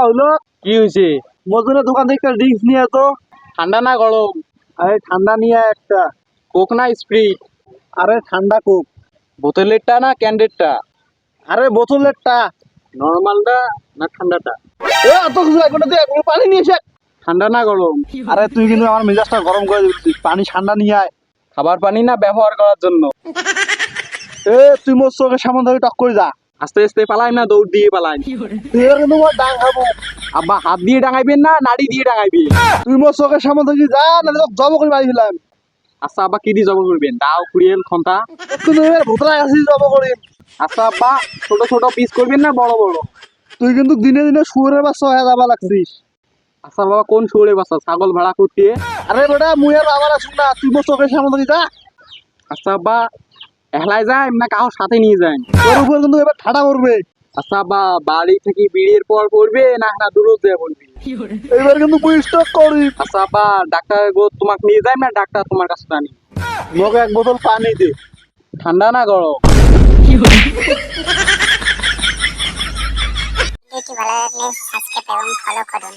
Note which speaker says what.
Speaker 1: হইলো
Speaker 2: কি হয়েছে?
Speaker 1: মজুরের দোকান থেকে ড্রিঙ্কস নিয়ে তো।
Speaker 2: ঠান্ডা না গরম?
Speaker 1: আরে ঠান্ডা নিয়ে একটা।
Speaker 2: কোক না স্প্রিট?
Speaker 1: আরে ঠান্ডা কোক।
Speaker 2: বোতলেরটা না ক্যান্ডেডটা?
Speaker 1: আরে বোতলেরটা।
Speaker 2: নর্মালটা না ঠান্ডাটা?
Speaker 1: এ অত কিছু এখন তুই এখন পানি নিয়ে এসে।
Speaker 2: ঠান্ডা না গরম?
Speaker 1: আরে তুই কিন্তু আমার মেজাজটা গরম করে দিচ্ছিস, পানি ঠান্ডা নিয়ে আয়।
Speaker 2: খাবার পানি না ব্যবহার করার জন্য?
Speaker 1: এ তুই মোর চোখের সামনে ধরে টক করে যা।
Speaker 2: আস্তে আস্তে পালাই না দৌড় দিয়ে পালাই?
Speaker 1: তুই এবার কিন্তু মোর ডাং খাবো।
Speaker 2: আব্বা হাত দিয়ে ডাঙাইবেন না নাড়ি দিয়ে ডাঙাইবেন?
Speaker 1: তুই মোর চোখের সামনে থেকে যা, না জব করে বাড়ি ফেলাম।
Speaker 2: আচ্ছা আব্বা কি দিয়ে জব করবেন? দাও কুড়িয়েল খন্তা।
Speaker 1: কিন্তু এবার ভোতরা আছিস জব করি।
Speaker 2: আচ্ছা আব্বা ছোট ছোট পিস করবেন না বড় বড়?
Speaker 1: তুই কিন্তু দিনে দিনে শুয়োরের বাচ্চা হয়ে যাবা লাগছিস।
Speaker 2: আচ্ছা বাবা কোন শুয়োরের বাচ্চা? ছাগল ভাড়া করতে?
Speaker 1: আরে বেটা মুই আর আবার আসুন না, তুই মোর চোখের সামনে থেকে যা।
Speaker 2: আচ্ছা আব্বা একলাই যায় না কারোর সাথে নিয়ে যায়?
Speaker 1: তোর উপর কিন্তু এবার ঠাডা পড়বে।
Speaker 2: আচ্ছা আব্বা বাড়ি থেকে বিয়ের পর পড়বে না না দূর দিয়ে পড়বে?
Speaker 1: এবার কিন্তু মুই স্টক করি।
Speaker 2: আচ্ছা আব্বা ডাক্তার গো তোমাকে নিয়ে যায় না ডাক্তার তোমার কাছে আনি?
Speaker 1: মোকে এক বোতল পানি দে।
Speaker 2: ঠান্ডা না গরম?
Speaker 3: ভিডিওটি ভালো লাগলে সাবস্ক্রাইব এবং ফলো করুন।